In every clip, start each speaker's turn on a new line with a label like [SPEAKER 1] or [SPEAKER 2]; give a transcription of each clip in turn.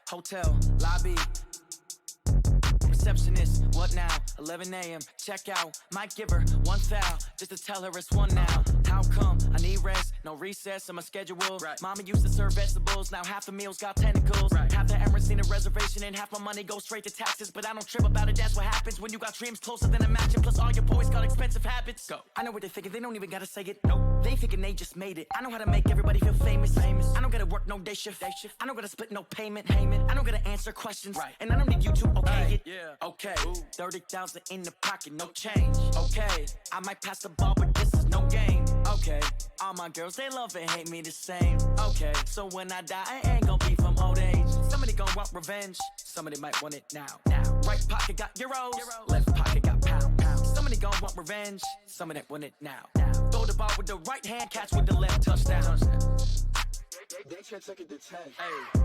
[SPEAKER 1] Hotel, lobby. Receptionist, what now? 11 a.m. Check out. Might give her one foul just to tell her it's one now. How come? I need rest, no recess in my schedule. Right. Mama used to serve vegetables, now half the meals got tentacles. Right. Half the Emirates need a reservation and half my money goes straight to taxes. But I don't trip about it, that's what happens when you got dreams closer than imagine. Plus all your boys got expensive habits. Go. I know what they're thinking, they don't even gotta say it. Nope. They thinking they just made it. I know how to make everybody feel famous. I don't gotta work no day shift. I don't gotta split no payment. I don't gotta answer questions. Right. And I don't need you to okay it. Yeah. Okay. 30,000 in the pocket, no change. Okay. I might pass the ball, but this is no game. Okay. All my girls, they love and hate me the same. Okay. So when I die, I ain't gonna be from old age. Somebody gon' want revenge. Somebody might want it now. Right pocket got euros. Left pocket got pound. Somebody gon' want revenge. Somebody want it now. Throw the ball with the right hand, catch with the left, touchdown.
[SPEAKER 2] They can't take it to 10.
[SPEAKER 1] Hey.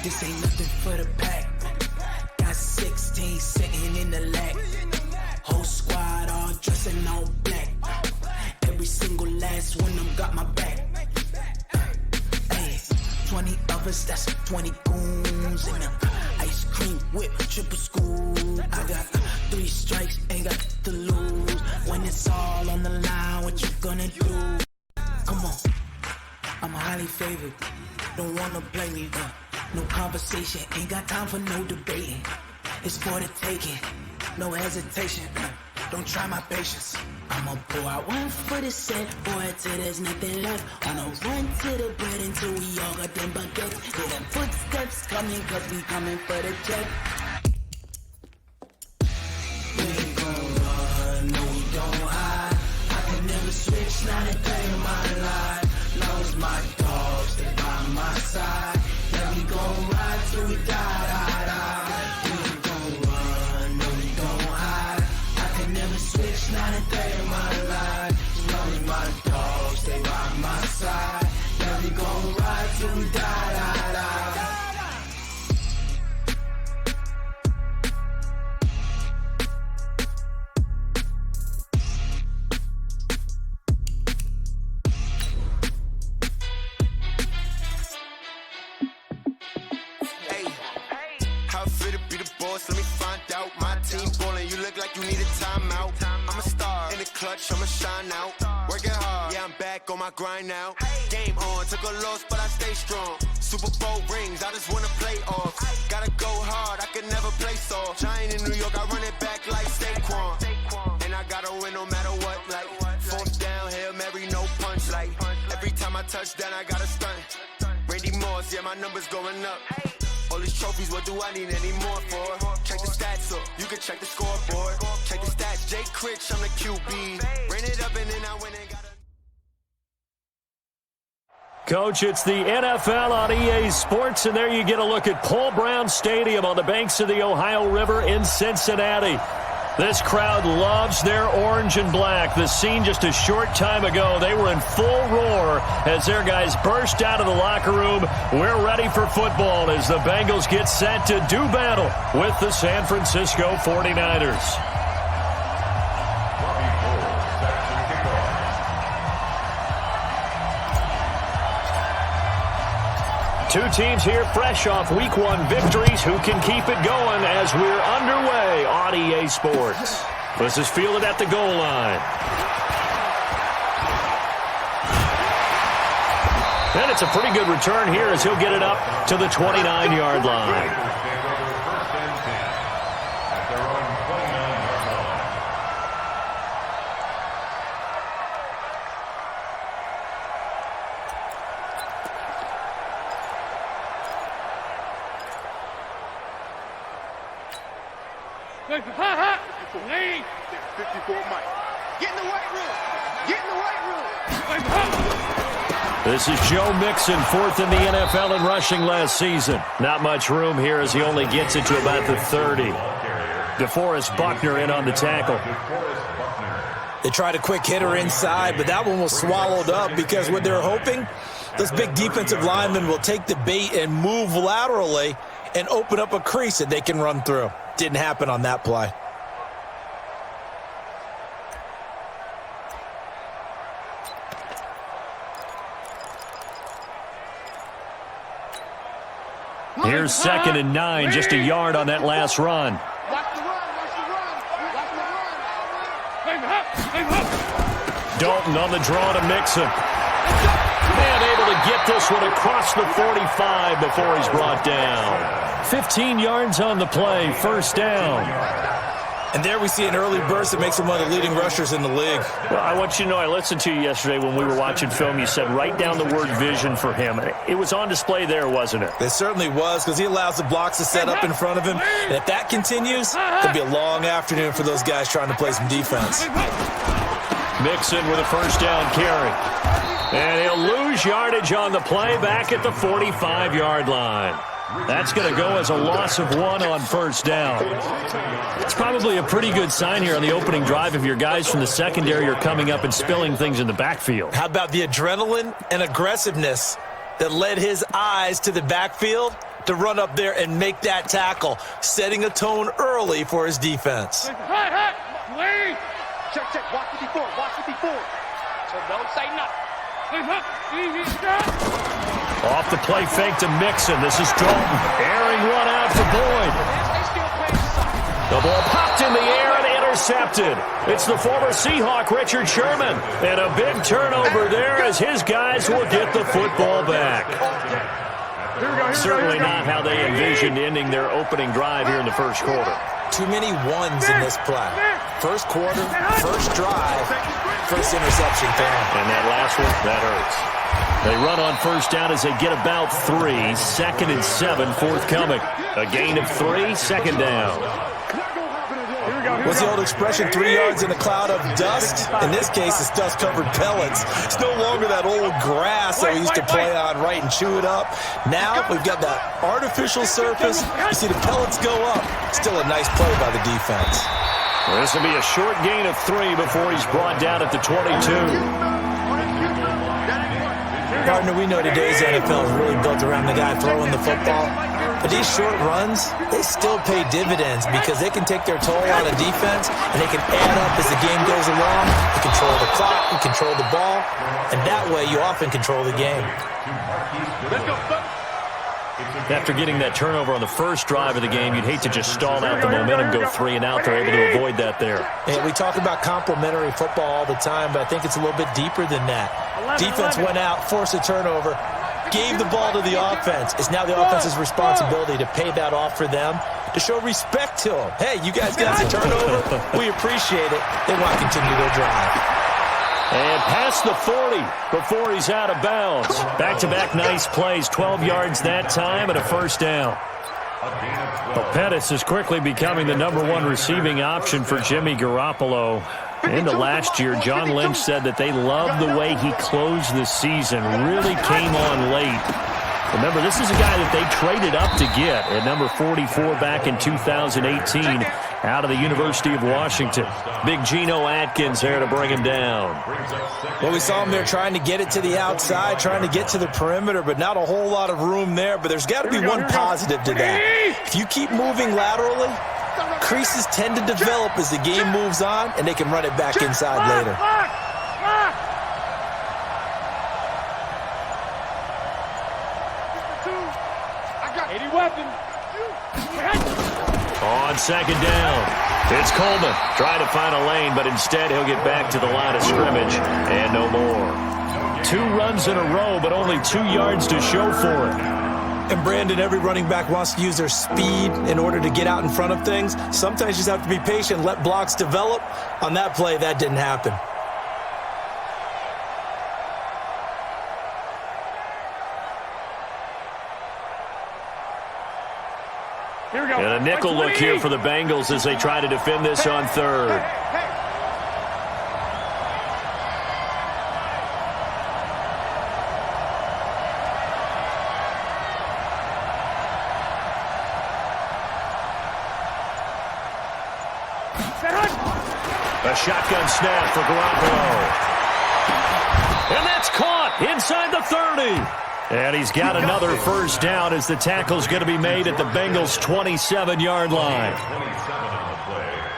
[SPEAKER 3] This ain't nothing for the pack. Got 16 sitting in the lag. Whole squad all dressing all black. Every single last one of them got my back. Hey, 20 of us, that's 20 goons in them. Ice cream whip, triple school. I got 3 strikes, ain't got to lose. When it's all on the line, what you gonna do? Come on, I'm highly favored. Don't wanna blame me, no conversation, ain't got time for no debating. It's for the taking, no hesitation. Don't try my patience. I'ma pour out one for the set, boy, till there's nothing left. On a run to the bread until we all got them baguettes. Hear them footsteps coming, cause we coming for the check. We ain't gon' run, no we don't hide. I can never switch, not a day in my life. Long as my dogs, they by my side. Yeah, we gon' ride till we die. We ain't gon' run, no we don't hide. I can never switch, not a day in my life. As long as my dogs, stay by my side. Yeah, we gon' ride till we die.
[SPEAKER 4] Let me find out. My team ballin', you look like you need a timeout. I'm a star in the clutch, I'ma shine out. Working hard, yeah, I'm back on my grind now. Game on, took a loss, but I stay strong. Super Bowl rings, I just wanna play off. Gotta go hard, I can never play soft. Giant in New York, I run it back like Saquon. And I gotta win no matter what, like 4th down, Hail Mary, no punch. Like every time I touch down, I gotta stunt. Randy Moss, yeah, my numbers going up. All these trophies, what do I need any more for? Check the stats up, you can check the scoreboard. Check the stats, Jake Critch, I'm the QB. Ran it up and then I went and got a...
[SPEAKER 5] Coach, it's the NFL on EA Sports, and there you get a look at Paul Brown Stadium on the banks of the Ohio River in Cincinnati. This crowd loves their orange and black. The scene just a short time ago, they were in full roar as their guys burst out of the locker room. We're ready for football as the Bengals get set to do battle with the San Francisco 49ers. Two teams here fresh off Week 1 victories. Who can keep it going as we're underway on EA Sports? This is fielded at the goal line. And it's a pretty good return here as he'll get it up to the 29-yard line.
[SPEAKER 6] 54 Mike. Get in the weight room. Get in the weight room.
[SPEAKER 5] This is Joe Mixon, fourth in the NFL in rushing last season. Not much room here as he only gets it to about the 30. DeForest Buckner in on the tackle.
[SPEAKER 7] They tried a quick hitter inside, but that one was swallowed up because what they're hoping, those big defensive linemen will take the bait and move laterally and open up a crease that they can run through. Didn't happen on that play.
[SPEAKER 5] Here's 2nd and 9, just a yard on that last run. Dalton on the draw to Mixon. And able to get this one across the 45 before he's brought down. 15 yards on the play, first down.
[SPEAKER 7] And there we see an early burst that makes him one of the leading rushers in the league.
[SPEAKER 5] Well, I want you to know, I listened to you yesterday when we were watching film. You said write down the word vision for him. It was on display there, wasn't it?
[SPEAKER 7] It certainly was, because he allows the blocks to set up in front of him. And if that continues, it'll be a long afternoon for those guys trying to play some defense.
[SPEAKER 5] Mixon with a first down carry. And he'll lose yardage on the play back at the 45-yard line. That's going to go as a loss of 1 on first down. It's probably a pretty good sign here on the opening drive if your guys from the secondary are coming up and spilling things in the backfield.
[SPEAKER 7] How about the adrenaline and aggressiveness that led his eyes to the backfield to run up there and make that tackle, setting a tone early for his defense.
[SPEAKER 6] Check, watch it before, So don't say nothing.
[SPEAKER 5] Off the play fake to Mixon. This is Dalton. Airing one out for Boyd. The ball popped in the air and intercepted. It's the former Seahawk, Richard Sherman. And a big turnover there as his guys will get the football back. Certainly not how they envisioned ending their opening drive here in the first quarter.
[SPEAKER 7] Too many ones in this play. First quarter, first drive, first interception thrown.
[SPEAKER 5] And that last one, that hurts. They run on first down as they get about 3. 2nd and 7 forthcoming. A gain of 3, second down.
[SPEAKER 7] What's the old expression, 3 yards in a cloud of dust? In this case, it's dust-covered pellets. It's no longer that old grass that we used to play on, right, and chew it up. Now we've got that artificial surface. You see the pellets go up. Still a nice play by the defense.
[SPEAKER 5] Well, this will be a short gain of 3 before he's brought down at the 22.
[SPEAKER 7] Partner, we know today's NFL is really built around the guy throwing the football. But these short runs, they still pay dividends because they can take their toll on a defense and they can add up as the game goes along. You control the clock, you control the ball, and that way you often control the game.
[SPEAKER 5] After getting that turnover on the first drive of the game, you'd hate to just stall out the momentum, go 3 and out. They're able to avoid that there.
[SPEAKER 7] And we talk about complementary football all the time, but I think it's a little bit deeper than that. Defense went out, forced a turnover, gave the ball to the offense. It's now the offense's responsibility to pay that off for them, to show respect to them. Hey, you guys got the turnover. We appreciate it. They want to continue their drive.
[SPEAKER 5] And past the 40 before he's out of bounds. Back-to-back nice plays, 12 yards that time and a first down. Well, Pettis is quickly becoming the #1 receiving option for Jimmy Garoppolo. Into last year, John Lynch said that they loved the way he closed the season, really came on late. Remember, this is a guy that they traded up to get at number 44 back in 2018 out of the University of Washington. Big Geno Atkins there to bring him down.
[SPEAKER 7] Well, we saw him there trying to get it to the outside, trying to get to the perimeter, but not a whole lot of room there. But there's got to be one positive to that. If you keep moving laterally, creases tend to develop as the game moves on, and they can run it back inside later.
[SPEAKER 5] On second down, it's Coleman trying to find a lane, but instead he'll get back to the line of scrimmage and no more. 2 runs in a row, but only 2 yards to show for it.
[SPEAKER 7] And Brandon, every running back wants to use their speed in order to get out in front of things. Sometimes you just have to be patient, let blocks develop. On that play, that didn't happen.
[SPEAKER 6] Here we go.
[SPEAKER 5] And a nickel look here for the Bengals as they try to defend this on third. A shotgun snap for Garoppolo. And that's caught inside the 30. And he's got another first down as the tackle's going to be made at the Bengals' 27-yard line.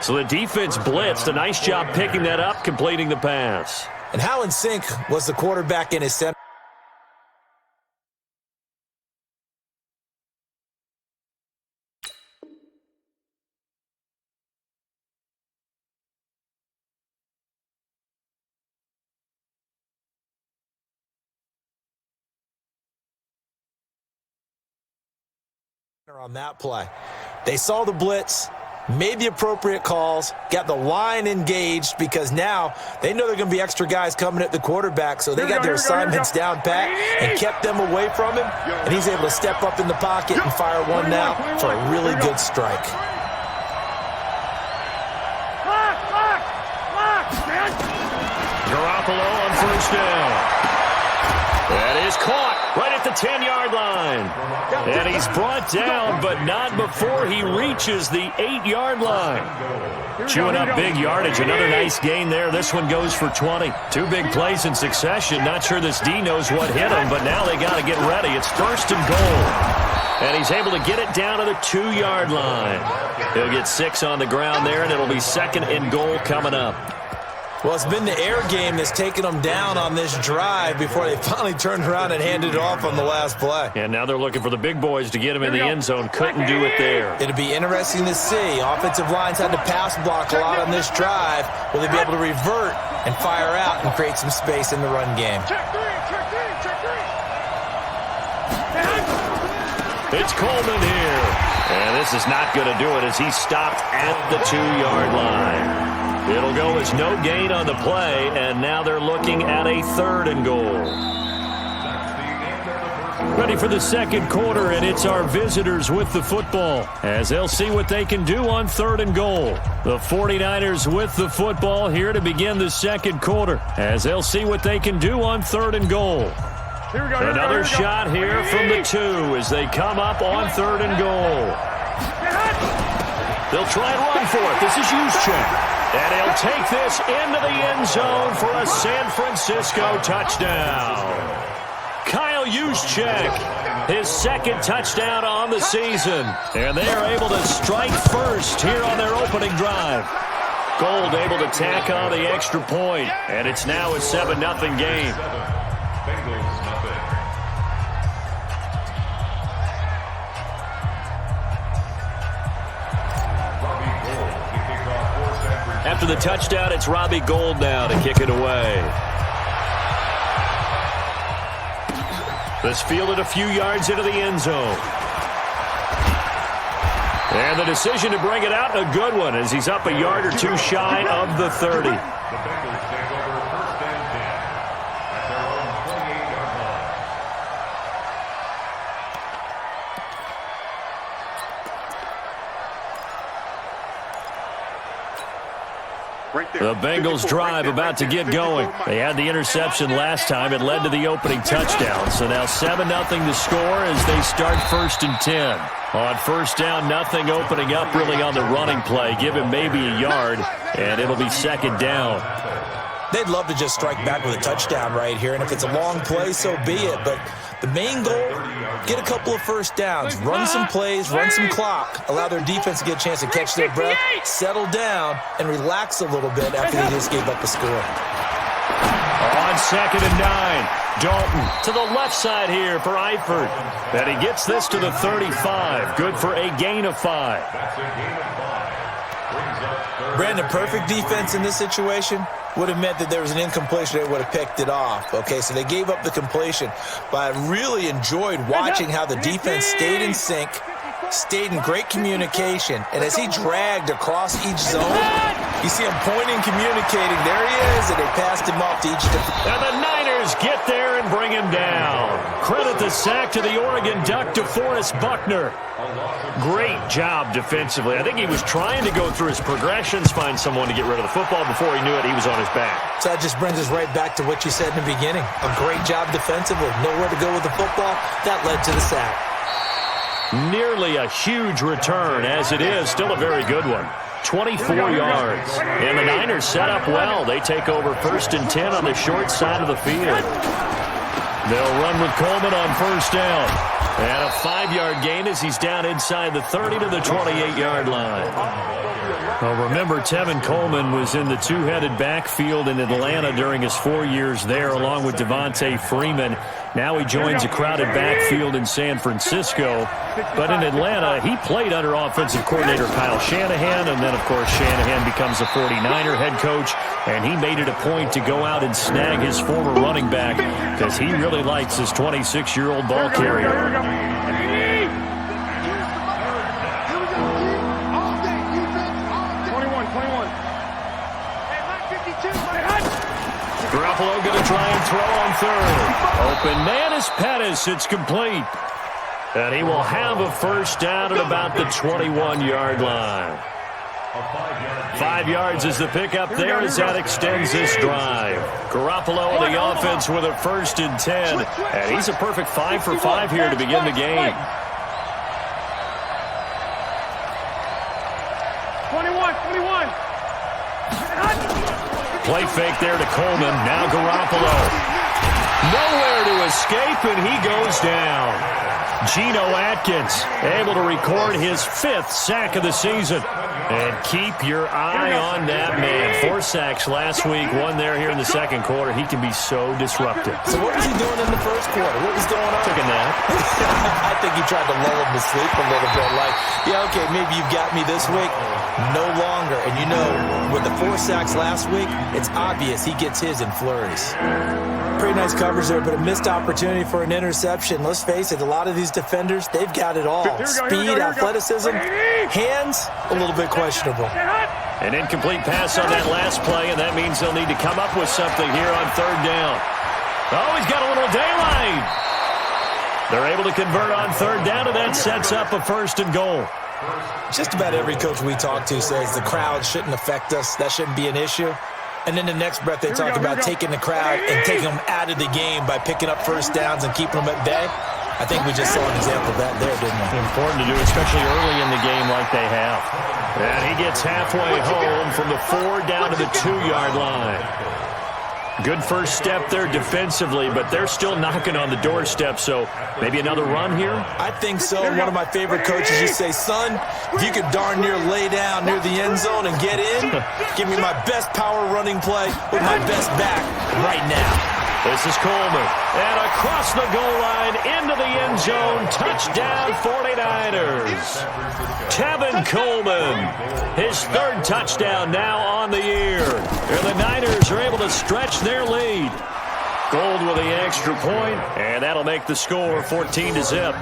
[SPEAKER 5] So the defense blitzed. A nice job picking that up, completing the pass.
[SPEAKER 7] And how in sync was the quarterback in his center? On that play. They saw the blitz, made the appropriate calls, got the line engaged because now they know they're going to be extra guys coming at the quarterback, so they got their assignments down pat and kept them away from him, and he's able to step up in the pocket and fire one now for a really good strike.
[SPEAKER 5] Garoppolo on first down. That is caught right at the 10-yard line. And he's brought down, but not before he reaches the 8-yard line. Chewing up big yardage. Another nice gain there. This one goes for 20. Two big plays in succession. Not sure this D knows what hit him, but now they got to get ready. It's first and goal. And he's able to get it down to the 2-yard line. He'll get 6 on the ground there, and it'll be second and goal coming up.
[SPEAKER 7] Well, it's been the air game that's taken them down on this drive before they finally turned around and handed it off on the last play.
[SPEAKER 5] And now they're looking for the big boys to get him in the end zone. Couldn't do it there.
[SPEAKER 7] It'll be interesting to see. Offensive lines had to pass block a lot on this drive. Will they be able to revert and fire out and create some space in the run game?
[SPEAKER 5] It's Coleman here. And this is not going to do it as he's stopped at the 2-yard line. It'll go as no gain on the play, and now they're looking at a third and goal. Ready for the second quarter, and it's our visitors with the football as they'll see what they can do on third and goal. The 49ers with the football here to begin the second quarter as they'll see what they can do on third and goal. Another shot here from the 2 as they come up on third and goal. They'll try and run for it. This is Juszczyk. And he'll take this into the end zone for a San Francisco touchdown. Kyle Juszczyk, his second touchdown on the season. And they are able to strike first here on their opening drive. Gold able to tack on the extra point. And it's now a 7-0 game. After the touchdown, it's Robbie Gould now to kick it away. This fielded a few yards into the end zone. And the decision to bring it out, a good one, as he's up a yard or two shy of the 30. The Bengals drive about to get going. They had the interception last time. It led to the opening touchdown. So now 7-0 to score as they start first and 10. On first down, nothing opening up really on the running play. Give him maybe a yard, and it'll be second down.
[SPEAKER 7] They'd love to just strike back with a touchdown right here, and if it's a long play, so be it. But the main goal, get a couple of first downs, run some plays, run some clock, allow their defense to get a chance to catch their breath, settle down, and relax a little bit after they just gave up the score.
[SPEAKER 5] On second and 9, Dalton to the left side here for Eifert. And he gets this to the 35. Good for a gain of 5.
[SPEAKER 7] Brandon, perfect defense in this situation would have meant that there was an incompletion. They would have picked it off. Okay, so they gave up the completion. But I really enjoyed watching how the defense stayed in sync, stayed in great communication. And as he dragged across each zone, you see him pointing, communicating. There he is, and they passed him off to each different.
[SPEAKER 5] And the Niners get there and bring him down. Credit the sack to the Oregon Duck, DeForest Buckner. Great job defensively. I think he was trying to go through his progressions, find someone to get rid of the football. Before he knew it, he was on his back.
[SPEAKER 7] So that just brings us right back to what you said in the beginning. A great job defensively. Nowhere to go with the football. That led to the sack.
[SPEAKER 5] Nearly a huge return. As it is, still a very good one. 24 yards. And the Niners set up well. They take over 1st and 10 on the short side of the field. They'll run with Coleman on 1st down. And a 5-yard gain as he's down inside the 30 to the 28-yard line. Well, remember, Tevin Coleman was in the two-headed backfield in Atlanta during his 4 years there, along with Devontae Freeman. Now he joins a crowded backfield in San Francisco. But in Atlanta, he played under offensive coordinator Kyle Shanahan, and then, of course, Shanahan becomes a 49er head coach, and he made it a point to go out and snag his former running back because he really likes his 26-year-old ball carrier. Garoppolo going to try and throw on 3rd. Open man is Pettis. It's complete. And he will have a 1st down at about the 21-yard line. 5 yards is the pickup there as that extends this drive. Garoppolo on the offense with a 1st and 10. And he's a perfect 5 for 5 here to begin the game.
[SPEAKER 6] 21.
[SPEAKER 5] Play fake there to Coleman. Now Garoppolo. Nowhere to escape, and he goes down. Geno Atkins able to record his 5th sack of the season. And keep your eye on that man. 4 sacks last week, 1 there here in the 2nd quarter. He can be so disruptive.
[SPEAKER 7] So what was he doing in the 1st quarter? What was going on?
[SPEAKER 5] Took a nap.
[SPEAKER 7] I think he tried to lull him to sleep a little bit. Like, yeah, okay, maybe you've got me this week. No longer. And you know, with the 4 sacks last week, it's obvious he gets his in flurries. Pretty nice coverage there, but a missed opportunity for an interception. Let's face it, a lot of these defenders, they've got it all. Speed, athleticism, hands, a little bit questionable.
[SPEAKER 5] An incomplete pass on that last play, and that means they'll need to come up with something here on 3rd down. Oh, he's got a little daylight. They're able to convert on 3rd down, and that sets up a 1st and goal.
[SPEAKER 7] Just about every coach we talk to says the crowd shouldn't affect us. That shouldn't be an issue. And then the next breath they talk about taking the crowd and taking them out of the game by picking up 1st downs and keeping them at bay. I think we just saw an example of that there, didn't we?
[SPEAKER 5] Important to do, especially early in the game like they have. And he gets halfway home from the 4 down to the 2-yard line. Good 1st step there defensively, but they're still knocking on the doorstep, so maybe another run here?
[SPEAKER 7] I think so. One of my favorite coaches used to say, son, if you could darn near lay down near the end zone and get in, give me my best power running play with my best back right now.
[SPEAKER 5] This is Coleman, and across the goal line into the end zone, touchdown 49ers. Tevin Coleman, his 3rd touchdown now on the year. And the Niners are able to stretch their lead. Gold with the extra point, and that'll make the score 14-0.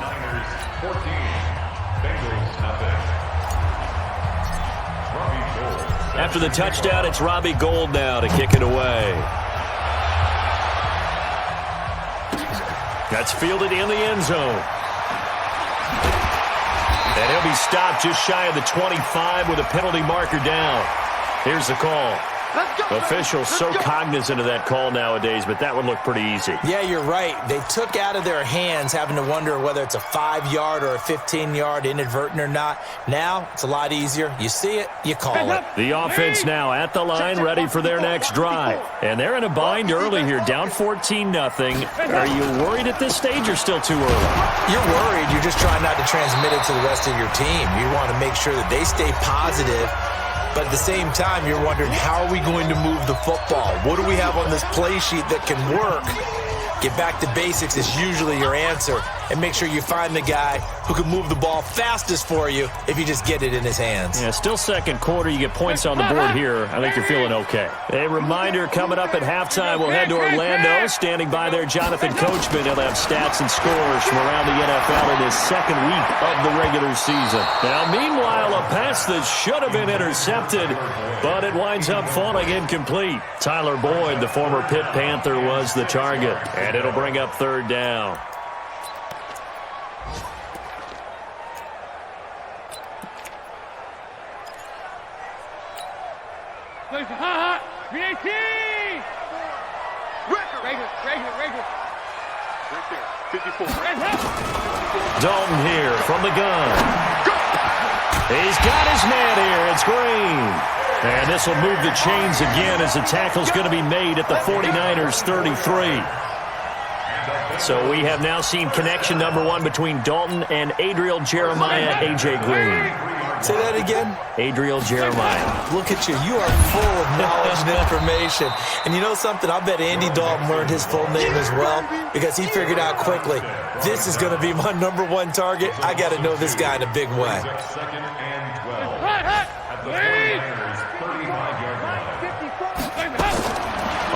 [SPEAKER 5] After the touchdown, it's Robbie Gould now to kick it away. That's fielded in the end zone. And he'll be stopped just shy of the 25 with a penalty marker down. Here's the call. Officials so cognizant of that call nowadays, but that one looked pretty easy.
[SPEAKER 7] Yeah, you're right. They took out of their hands having to wonder whether it's a 5-yard or a 15-yard inadvertent or not. Now, it's a lot easier. You see it, you call it.
[SPEAKER 5] The offense now at the line, ready for their next drive. And they're in a bind early here, down 14-0. Are you worried at this stage or still too early?
[SPEAKER 7] You're worried. You're just trying not to transmit it to the rest of your team. You want to make sure that they stay positive. But at the same time, you're wondering, how are we going to move the football? What do we have on this play sheet that can work? Get back to basics is usually your answer. And make sure you find the guy who can move the ball fastest for you if you just get it in his hands.
[SPEAKER 5] Yeah, still second quarter. You get points on the board here. I think you're feeling okay. A reminder, coming up at halftime, we'll head to Orlando. Standing by there, Jonathan Coachman. He'll have stats and scores from around the NFL in his second week of the regular season. Now, meanwhile, a pass that should have been intercepted, but it winds up falling incomplete. Tyler Boyd, the former Pitt Panther, was the target, and it'll bring up third down. Dalton here from the gun. He's got his man here. It's Green. And this will move the chains again as the tackle's going to be made at the 49ers 33. So we have now seen connection number one between Dalton and Adriel Jeremiah, A.J. Green.
[SPEAKER 7] Say that again.
[SPEAKER 5] Adriel Jeremiah.
[SPEAKER 7] Look at you. You are full of knowledge and information. And you know something? I bet Andy Dalton learned his full name as well because he figured out quickly, this is going to be my number one target. I got to know this guy in a big way.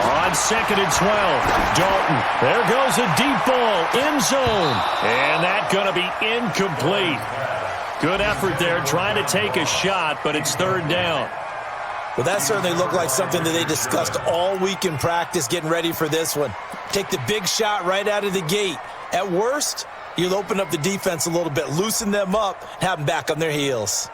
[SPEAKER 5] On 2nd and 12, Dalton. There goes a deep ball, end zone. And that's going to be incomplete. Good effort there, trying to take a shot, but it's third down.
[SPEAKER 7] Well, that certainly looked like something that they discussed all week in practice, getting ready for this one. Take the big shot right out of the gate. At worst, you'll open up the defense a little bit, loosen them up, have them back on their heels.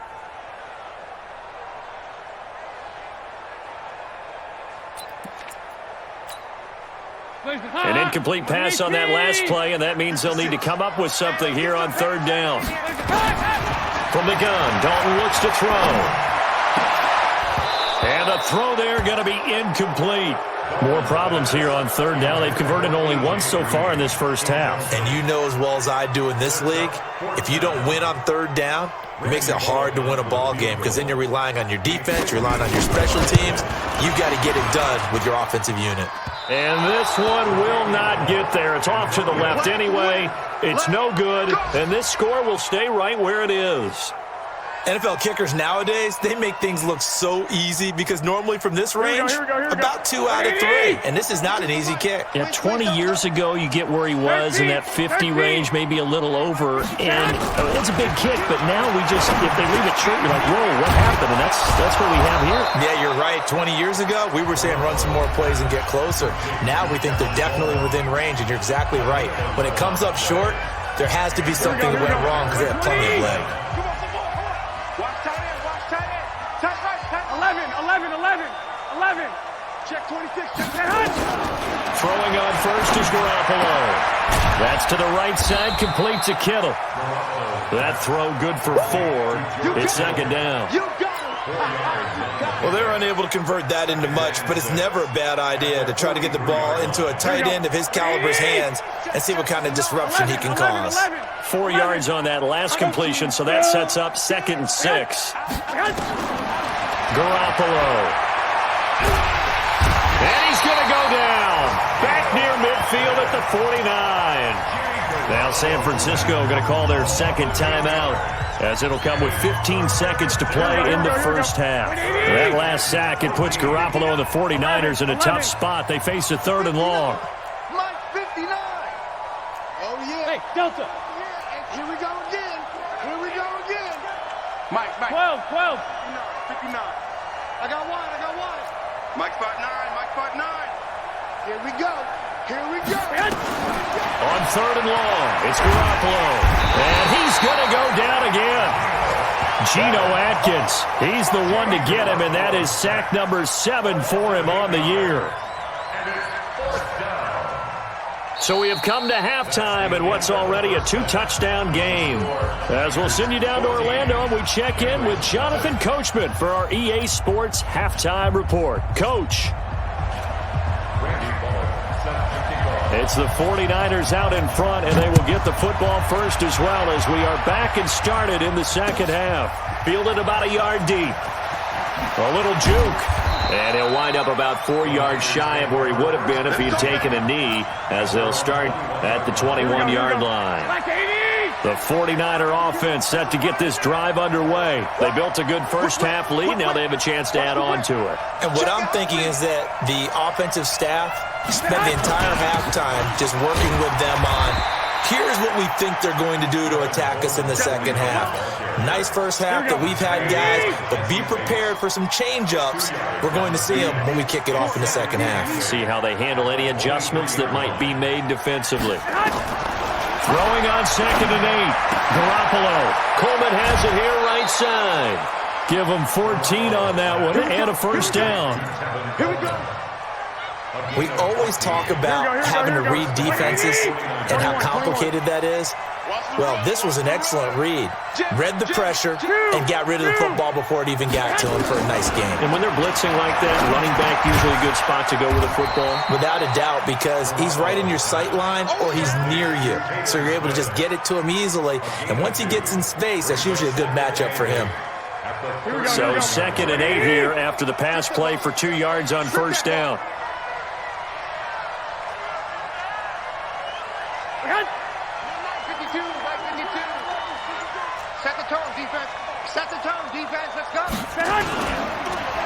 [SPEAKER 5] An incomplete pass on that last play, and that means they'll need to come up with something here on third down. From the gun, Dalton looks to throw. And the throw there going to be incomplete. More problems here on third down. They've converted only once so far in this first half.
[SPEAKER 7] And you know as well as I do in this league, if you don't win on third down, it makes it hard to win a ball game because then you're relying on your defense, you're relying on your special teams. You've got to get it done with your offensive unit.
[SPEAKER 5] And this one will not get there. It's off to the left anyway. It's no good, and this score will stay right where it is.
[SPEAKER 7] NFL kickers nowadays, they make things look so easy because normally from this range, about 2 out of 3. And this is not an easy kick.
[SPEAKER 5] Yeah, 20 years ago, you get where he was in that 50 range, maybe a little over. And it's a big kick, but now we just, if they leave it short, you're like, whoa, what happened? And that's what we have here.
[SPEAKER 7] Yeah, you're right. 20 years ago, we were saying run some more plays and get closer. Now we think they're definitely within range, and you're exactly right. When it comes up short, there has to be something that went wrong because they have plenty of leg.
[SPEAKER 6] 11. Check 26.
[SPEAKER 5] Throwing on first is Garoppolo. That's to the right side, complete to Kittle. That throw good for 4. It's second down.
[SPEAKER 7] Well, they're unable to convert that into much, but it's never a bad idea to try to get the ball into a tight end of his caliber's hands and see what kind of disruption he can cause.
[SPEAKER 5] 4 yards on that last completion, so that sets up 2nd and 6. Garoppolo. And he's going to go down. Back near midfield at the 49. Now San Francisco going to call their second timeout as it'll come with 15 seconds to play in the first half. That last sack, it puts Garoppolo and the 49ers in a tough spot. They face a 3rd and long.
[SPEAKER 2] Mike 59. Oh, yeah.
[SPEAKER 6] Hey, Delta.
[SPEAKER 2] Yeah, here we go again.
[SPEAKER 6] Mike. 12.
[SPEAKER 2] 59. I got one. Mike 59. Here we go.
[SPEAKER 5] On 3rd and long, it's Garoppolo. And he's going to go down again. Geno Atkins, he's the one to get him, and that is sack number 7 for him on the year. So we have come to halftime in what's already a 2-touchdown game. As we'll send you down to Orlando, and we check in with Jonathan Coachman for our EA Sports Halftime Report. Coach. It's the 49ers out in front, and they will get the football first as well as we are back and started in the second half. Fielded about a yard deep. A little juke. And he'll wind up about 4 yards shy of where he would have been if he'd taken a knee, as they'll start at the 21-yard line. The 49er offense set to get this drive underway. They built a good first-half lead. Now they have a chance to add on to it.
[SPEAKER 7] And what I'm thinking is that the offensive staff spent the entire halftime just working with them on, here's what we think they're going to do to attack us in the second half. Nice first half that we've had, guys, but be prepared for some change-ups. We're going to see them when we kick it off in the second half.
[SPEAKER 5] See how they handle any adjustments that might be made defensively. Throwing on 2nd and 8. Garoppolo. Coleman has it here right side. Give them 14 on that one and a first down.
[SPEAKER 2] Here we go.
[SPEAKER 7] We always talk about having to read defenses and how complicated that is. Well, this was an excellent read. Read the pressure and got rid of the football before it even got to him for a nice game.
[SPEAKER 5] And when they're blitzing like that, running back usually a good spot to go with a football?
[SPEAKER 7] Without a doubt, because he's right in your sight line or he's near you. So you're able to just get it to him easily. And once he gets in space, that's usually a good matchup for him.
[SPEAKER 5] So 2nd and 8 here after the pass play for 2 yards on first down.
[SPEAKER 2] Set the tone, defense. Set the tone, defense. Let's go.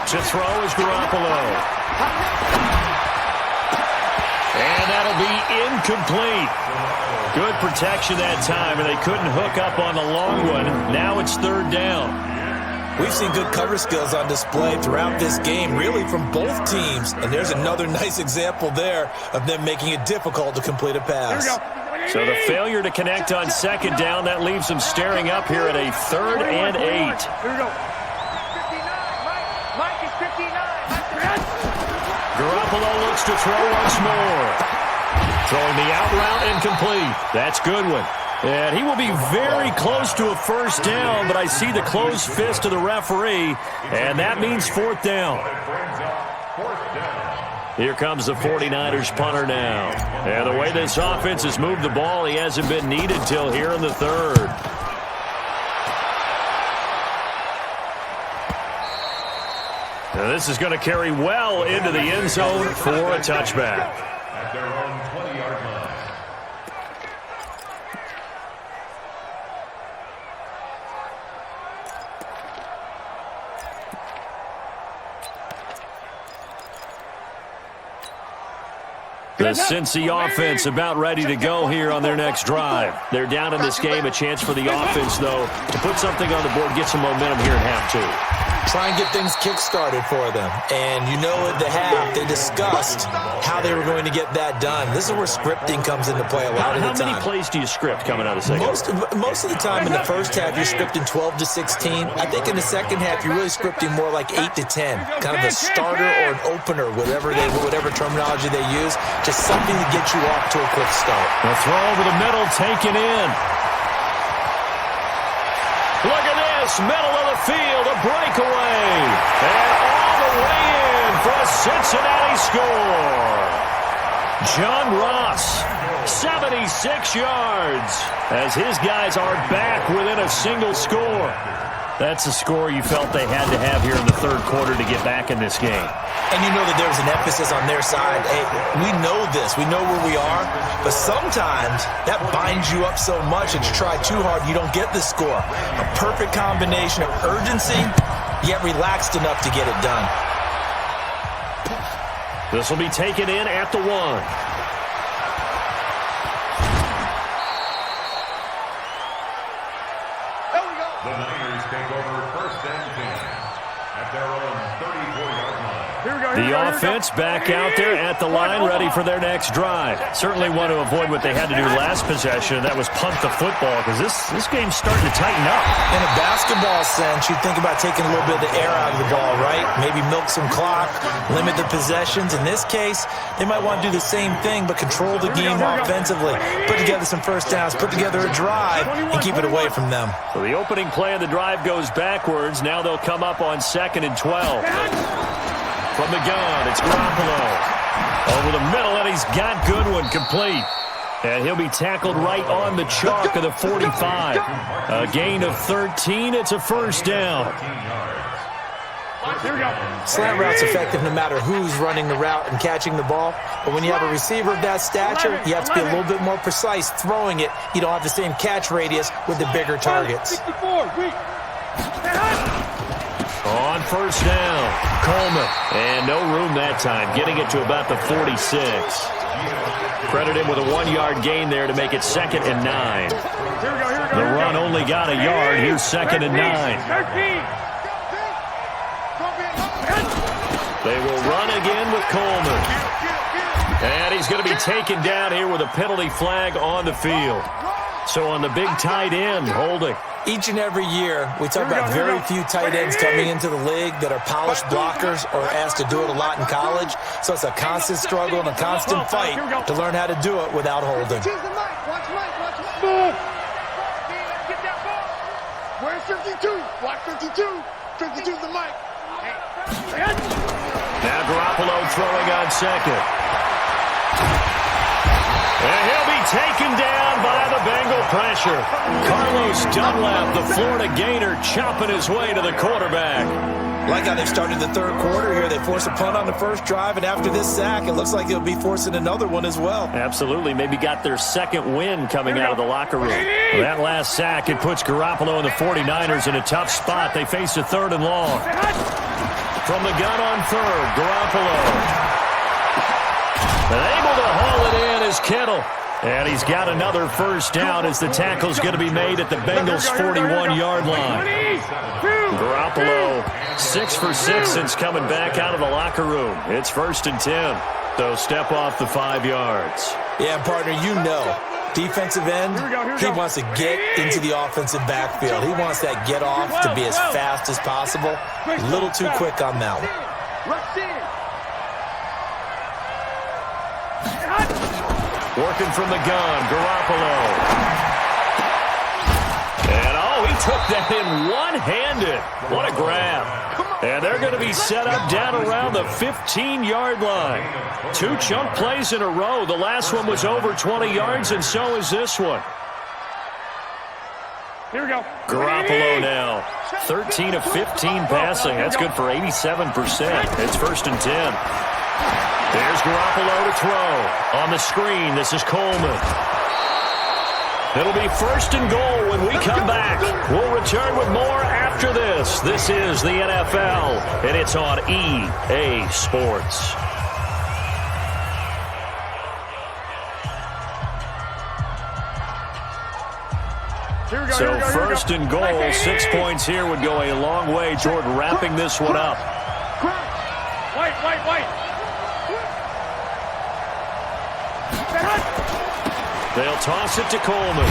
[SPEAKER 5] To throw is Garoppolo. And that'll be incomplete. Good protection that time, and they couldn't hook up on the long one. Now it's 3rd down.
[SPEAKER 7] We've seen good cover skills on display throughout this game, really from both teams. And there's another nice example there of them making it difficult to complete a pass.
[SPEAKER 5] So the failure to connect on 2nd down, that leaves them staring up here at a 3rd and 8.
[SPEAKER 2] Here we go. 59, Mike is 59.
[SPEAKER 5] Garoppolo looks to throw once more. Throwing the out route incomplete. That's a good one. And he will be very close to a first down, but I see the closed fist of the referee, and that means 4th down. Here comes the 49ers punter now. And the way this offense has moved the ball, he hasn't been needed till here in the 3rd. Now this is going to carry well into the end zone for a touchback.
[SPEAKER 8] At their own 20-yard line.
[SPEAKER 5] The Cincy offense about ready to go here on their next drive. They're down in this game. A chance for the offense, though, to put something on the board, get some momentum here in half 2.
[SPEAKER 7] Try and get things kick-started for them. And you know at the half, they discussed how they were going to get that done. This is where scripting comes into play a lot of the time.
[SPEAKER 5] How many plays do you script coming out of the second?
[SPEAKER 7] Most of the time in the first half, you're scripting 12 to 16. I think in the second half, you're really scripting more like 8 to 10. Kind of a starter or an opener, whatever terminology they use. Just something to get you off to a quick start.
[SPEAKER 5] The throw over the middle, taken in. Look at this, middle of the field, a breakaway. And all the way in for a Cincinnati score. John Ross, 76 yards, as his guys are back within a single score. That's a score you felt they had to have here in the 3rd quarter to get back in this game.
[SPEAKER 7] And you know that there was an emphasis on their side. Hey, we know this. We know where we are. But sometimes that binds you up so much that you try too hard, you don't get the score. A perfect combination of urgency, yet relaxed enough to get it done.
[SPEAKER 5] This will be taken in at the 1.
[SPEAKER 8] The Niners take over 1st and 10 at their own 34-yard line.
[SPEAKER 5] The offense back out there at the line, ready for their next drive. Certainly want to avoid what they had to do last possession, and that was punt the football, because this game's starting to tighten up.
[SPEAKER 7] In a basketball sense, you think about taking a little bit of the air out of the ball, right? Maybe milk some clock, limit the possessions. In this case, they might want to do the same thing, but control the game offensively. Put together some first downs, put together a drive, and keep it away from them.
[SPEAKER 5] So the opening play of the drive goes backwards. Now they'll come up on 2nd and 12. From the gun, it's Garoppolo. Over the middle, and he's got Goodwin complete. And he'll be tackled right on the chalk of the 45. A gain of 13. It's a first down.
[SPEAKER 7] Slant route's effective no matter who's running the route and catching the ball. But when you have a receiver of that stature, you have to be a little bit more precise throwing it. You don't have the same catch radius with the bigger targets.
[SPEAKER 5] On first down, Coleman. And no room that time, getting it to about the 46. Credit him with a 1-yard gain there to make it 2nd and 9. The run only got a yard. Here's 2nd and 9. They will run again with Coleman. And he's going to be taken down here with a penalty flag on the field. So on the big tight end, holding.
[SPEAKER 7] Each and every year, we talk about very few tight ends coming into the league that are polished blockers or asked to do it a lot in college. So it's a constant struggle and a constant fight to learn how to do it without holding.
[SPEAKER 2] Where's 52? Watch 52. 52's the mic.
[SPEAKER 5] Now Garoppolo throwing on second. And he'll be taken down by the Bengal pressure. Carlos Dunlap, the Florida Gator, chopping his way to the quarterback.
[SPEAKER 7] Like how they started the third quarter here. They forced a punt on the first drive, and after this sack, it looks like they'll be forcing another one as well.
[SPEAKER 5] Absolutely. Maybe got their second win coming out of the locker room. That last sack, it puts Garoppolo and the 49ers in a tough spot. They face a 3rd and long. From the gun on 3rd, Garoppolo. Able to haul it in is Kittle. And he's got another first down as the tackle's going to be made at the Bengals' 41-yard line. Garoppolo, 6 for 6 since coming back out of the locker room. It's 1st and 10. So step off the 5 yards.
[SPEAKER 7] Yeah, partner, you know, defensive end, he wants to get into the offensive backfield. He wants that get off to be as fast as possible. A little too quick on that one.
[SPEAKER 5] Working from the gun, Garoppolo. And, he took that in one-handed. What a grab. And they're going to be set up down around the 15-yard line. 2 chunk plays in a row. The last one was over 20 yards, and so is this one.
[SPEAKER 6] Here we go.
[SPEAKER 5] Garoppolo now. 13 of 15 passing. That's good for 87%. It's 1st and 10. There's Garoppolo to throw. On the screen, this is Coleman. It'll be 1st and goal when we come back. We'll return with more after this. This is the NFL, and it's on EA Sports. So 1st and goal, 6 points here would go a long way toward wrapping this one up.
[SPEAKER 6] Wait.
[SPEAKER 5] They'll toss it to Coleman.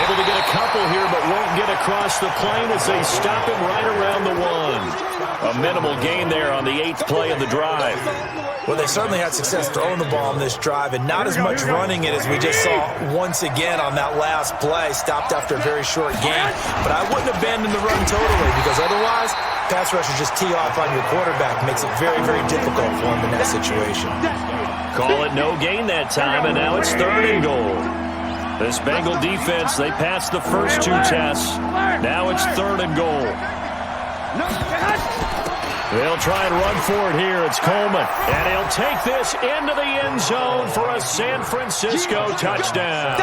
[SPEAKER 5] Able to get a couple here, but won't get across the plane as they stop him right around the 1. A minimal gain there on the 8th play of the drive.
[SPEAKER 7] Well, they certainly had success throwing the ball on this drive and not as much running it as we just saw once again on that last play. Stopped after a very short gain. But I wouldn't abandon the run totally because otherwise, pass rushers just tee off on your quarterback. Makes it very, very difficult for him in that situation.
[SPEAKER 5] Call it no gain that time, and now it's 3rd and goal. This Bengal defense, they passed the first 2 tests. Now it's 3rd and goal. They'll try and run for it here. It's Coleman. And he'll take this into the end zone for a San Francisco touchdown.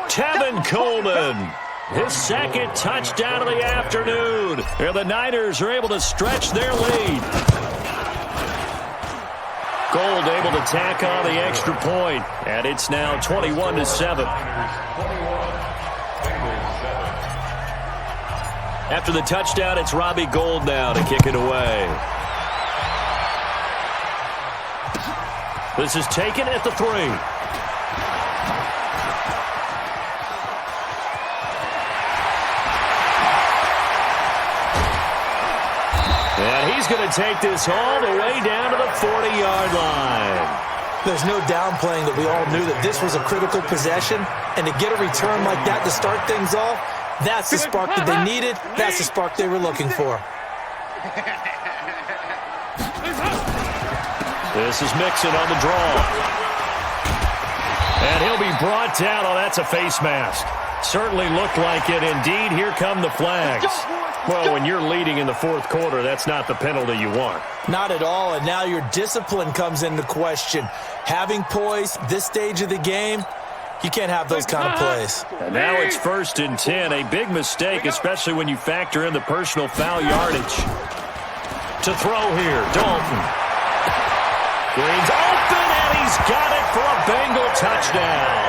[SPEAKER 5] Tevin Coleman, his 2nd touchdown of the afternoon. And the Niners are able to stretch their lead. Gold able to tack on the extra point, and it's now 21-7. After the touchdown, it's Robbie Gould now to kick it away. This is taken at the 3. And he's going to take this all the way down to the 40-yard line.
[SPEAKER 7] There's no downplaying that we all knew that this was a critical possession, and to get a return like that to start things off, that's the spark that they needed. That's the spark they were looking for.
[SPEAKER 5] This is Mixon on the draw. And he'll be brought down. Oh, that's a face mask. Certainly looked like it. Indeed, here come the flags. Well, when you're leading in the fourth quarter, that's not the penalty you want.
[SPEAKER 7] Not at all, and now your discipline comes into question. Having poise this stage of the game, you can't have those kind of plays.
[SPEAKER 5] And now it's 1st and 10, a big mistake, especially when you factor in the personal foul yardage. To throw here, Dalton. Green's open, and he's got it for a Bengal touchdown.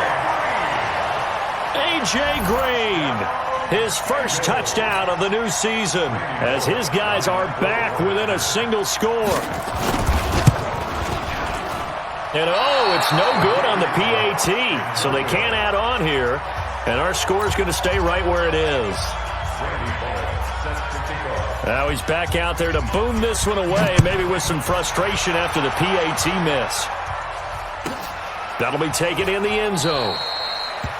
[SPEAKER 5] A.J. Green. His first touchdown of the new season as his guys are back within a single score. And it's no good on the PAT, so they can't add on here. And our score is going to stay right where it is. Now he's back out there to boom this one away, maybe with some frustration after the PAT miss. That'll be taken in the end zone.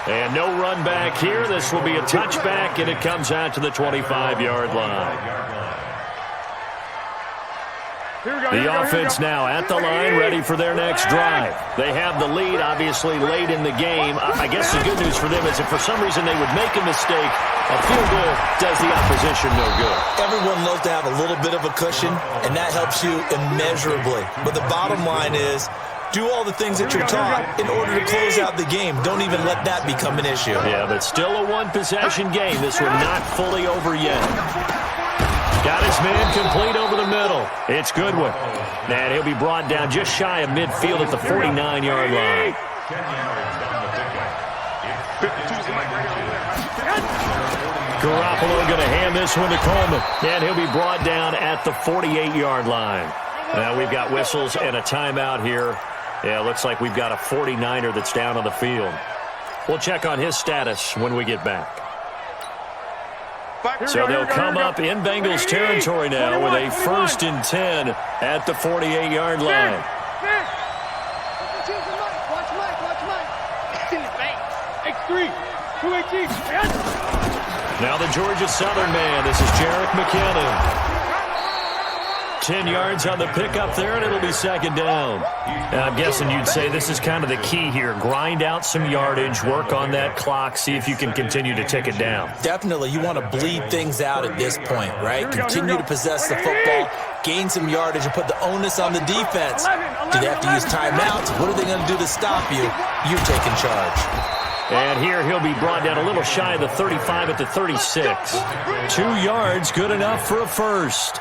[SPEAKER 5] And no run back here. This will be a touchback, and it comes out to the 25-yard line. The offense now at the line, ready for their next drive. They have the lead, obviously, late in the game. I guess the good news for them is if for some reason they would make a mistake, a field goal does the opposition no good.
[SPEAKER 7] Everyone loves to have a little bit of a cushion, and that helps you immeasurably. But the bottom line is, do all the things that you're taught in order to close out the game. Don't even let that become an issue.
[SPEAKER 5] Yeah, but still a one-possession game. This one not fully over yet. Got his man complete over the middle. It's Goodwin. And he'll be brought down just shy of midfield at the 49-yard line. Garoppolo going to hand this one to Coleman. And he'll be brought down at the 48-yard line. Now we've got whistles and a timeout here. Yeah, looks like we've got a 49er that's down on the field. We'll check on his status when we get back. So they'll come up in Bengals territory now with a 1st and 10 at the 48-yard line. Now the Georgia Southern man. This is Jerick McKinnon. 10 yards on the pickup there, and it'll be 2nd down. And I'm guessing you'd say this is kind of the key here. Grind out some yardage, work on that clock, see if you can continue to tick it down.
[SPEAKER 7] Definitely. You want to bleed things out at this point, right? Continue to possess the football, gain some yardage, and put the onus on the defense. Do they have to use timeouts? What are they going to do to stop you? You're taking charge.
[SPEAKER 5] And here he'll be brought down a little shy of the 35 at the 36. 2 yards, good enough for a first.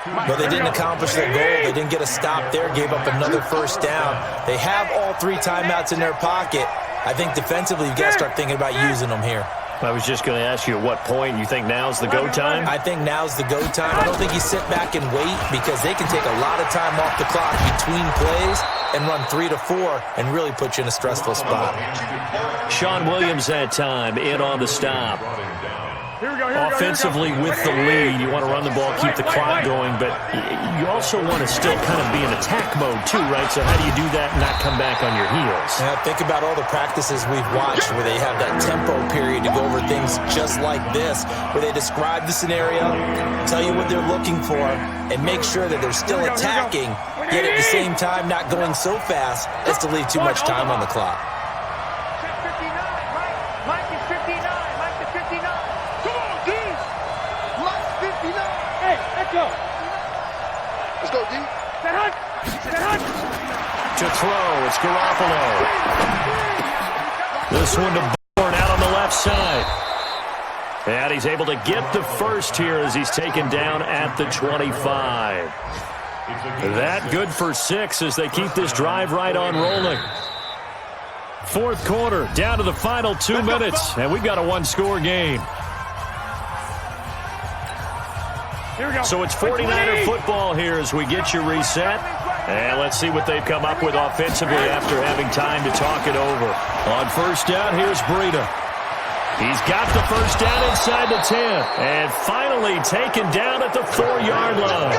[SPEAKER 7] But they didn't accomplish their goal. They didn't get a stop there, gave up another 1st down. They have all 3 timeouts in their pocket. I think defensively you've got to start thinking about using them here.
[SPEAKER 5] I was just going to ask you at what point you think now's the go time?
[SPEAKER 7] I think now's the go time. I don't think you sit back and wait because they can take a lot of time off the clock between plays and run 3 to 4 and really put you in a stressful spot.
[SPEAKER 5] Sean Williams that time in on the stop. Offensively with the lead, you want to run the ball, keep the clock going, but you also want to still kind of be in attack mode too, right? So how do you do that and not come back on your heels?
[SPEAKER 7] Yeah, think about all the practices we've watched where they have that tempo period to go over things just like this, where they describe the scenario, tell you what they're looking for, and make sure that they're still attacking, yet at the same time not going so fast as to leave too much time on the clock.
[SPEAKER 2] Let's go, D.
[SPEAKER 5] To throw, it's Garoppolo. This one to Bourne out on the left side. And he's able to get the first here as he's taken down at the 25. That good for 6 as they keep this drive right on rolling. 4th quarter, down to the final 2 minutes, and we've got a 1-score game. So it's 49er football here as we get you reset. And let's see what they've come up with offensively after having time to talk it over. On 1st down, here's Breida. He's got the 1st down inside the 10. And finally taken down at the 4-yard line.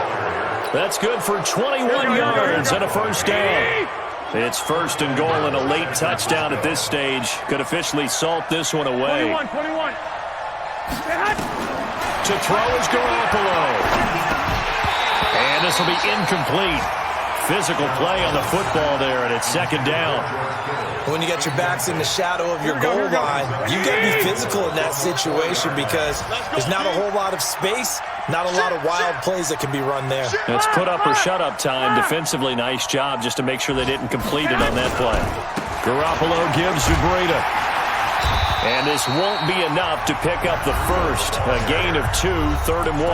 [SPEAKER 5] That's good for 21 yards and a 1st down. It's 1st and goal and a late touchdown at this stage. Could officially salt this one away.
[SPEAKER 6] 21.
[SPEAKER 5] To throw is Garoppolo. And this will be incomplete. physical play on the football there, and it's second down.
[SPEAKER 7] When you got your backs in the shadow of your goal line, you've got to be physical in that situation because there's not a whole lot of space, not a lot of wild plays that can be run there.
[SPEAKER 5] It's put up or shut up time. Defensively, nice job just to make sure they didn't complete it on that play. Garoppolo gives Zubreda. And this won't be enough to pick up the first. A gain of 2, 3rd and 1.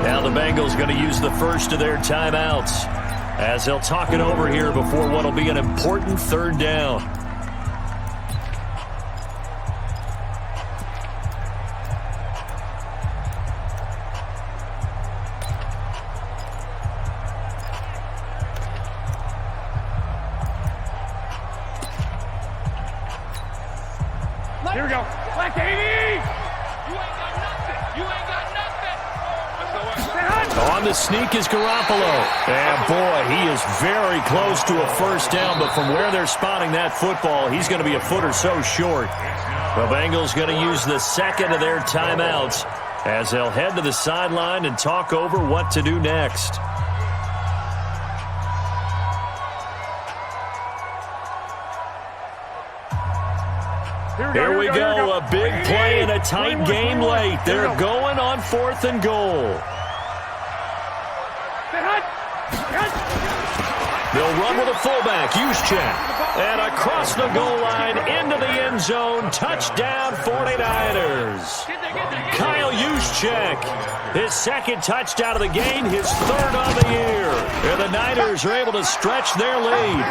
[SPEAKER 5] Now the Bengals going to use the first of their timeouts as they'll talk it over here before what will be an important 3rd down.
[SPEAKER 6] Here we go. Black 80! You ain't got nothing. You ain't got nothing.
[SPEAKER 5] On the sneak is Garoppolo. And boy, he is very close to a first down, but from where they're spotting that football, he's going to be a foot or so short. The Bengals going to use the second of their timeouts as they'll head to the sideline and talk over what to do next. Here we go, a big play in a tight game late. They're going on 4th and goal. They'll run with a fullback, Juszczyk. And across the goal line, into the end zone, touchdown 49ers. Kyle Juszczyk, his second touchdown of the game, his 3rd on the year. And the Niners are able to stretch their lead.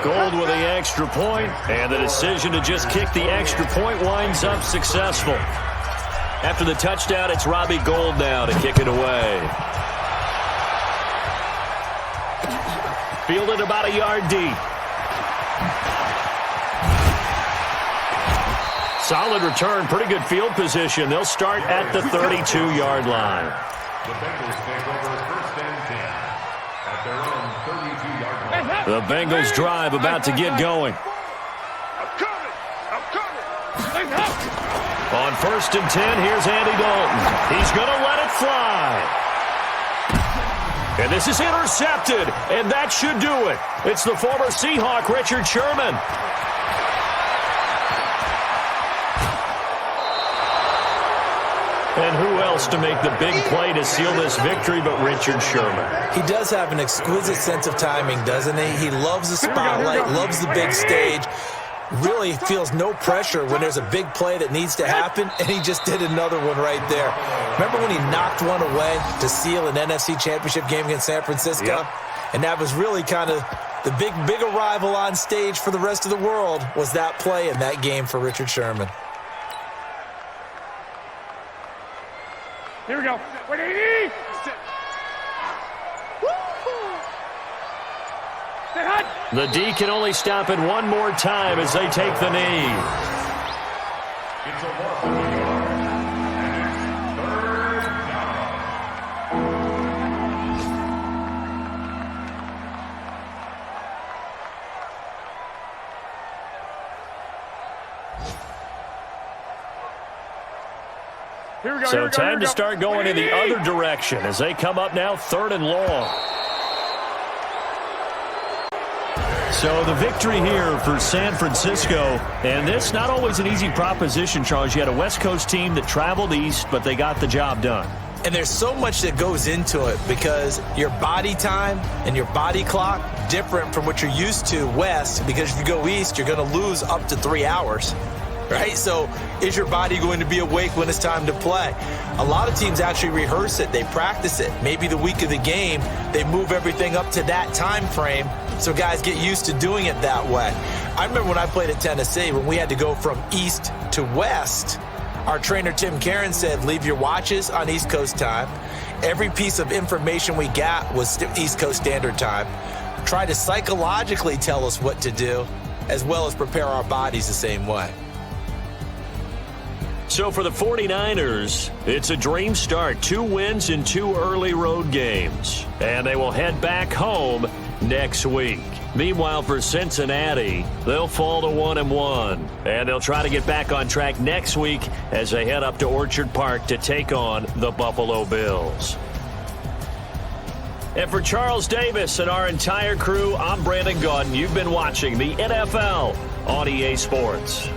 [SPEAKER 5] Gold with the extra point, and the decision to just kick the extra point winds up successful. After the touchdown, it's Robbie Gould now to kick it away. Fielded about a yard deep. Solid return, pretty good field position. They'll start at the 32-yard line.
[SPEAKER 8] The Bengals take over 1st and 10 at their own 32-yard line.
[SPEAKER 5] The Bengals drive about to get going. On 1st and 10, here's Andy Dalton. He's going to let it fly. And this is intercepted, and that should do it. It's the former Seahawk, Richard Sherman. And who else to make the big play to seal this victory but Richard Sherman?
[SPEAKER 7] He does have an exquisite sense of timing, doesn't he? He loves the spotlight, loves the big stage, really feels no pressure when there's a big play that needs to happen, and he just did another one right there. Remember when he knocked one away to seal an NFC Championship game against San Francisco?
[SPEAKER 5] Yep.
[SPEAKER 7] And that was really kind of the big arrival on stage for the rest of the world was that play in that game for Richard Sherman.
[SPEAKER 6] Here we go. 180!
[SPEAKER 5] The D can only stop it one more time as they take the knee.
[SPEAKER 8] It's a loss of a yard, and it's 3rd down.
[SPEAKER 5] So time to start going in the other direction as they come up now 3rd and long. So the victory here for San Francisco, and this not always an easy proposition, Charles. You had a West Coast team that traveled east, but they got the job done.
[SPEAKER 7] And there's so much that goes into it because your body time and your body clock different from what you're used to west, because if you go east, you're going to lose up to 3 hours. Right? So is your body going to be awake when it's time to play? A lot of teams actually rehearse it. They practice it. Maybe the week of the game, they move everything up to that time frame so guys get used to doing it that way. I remember when I played at Tennessee, when we had to go from east to west, our trainer Tim Karen said, leave your watches on East Coast time. Every piece of information we got was East Coast Standard Time. Try to psychologically tell us what to do, as well as prepare our bodies the same way.
[SPEAKER 5] So for the 49ers, it's a dream start. 2 wins in 2 early road games. And they will head back home next week. Meanwhile, for Cincinnati, they'll fall to 1-1. And they'll try to get back on track next week as they head up to Orchard Park to take on the Buffalo Bills. And for Charles Davis and our entire crew, I'm Brandon Gaudin. You've been watching the NFL on EA Sports.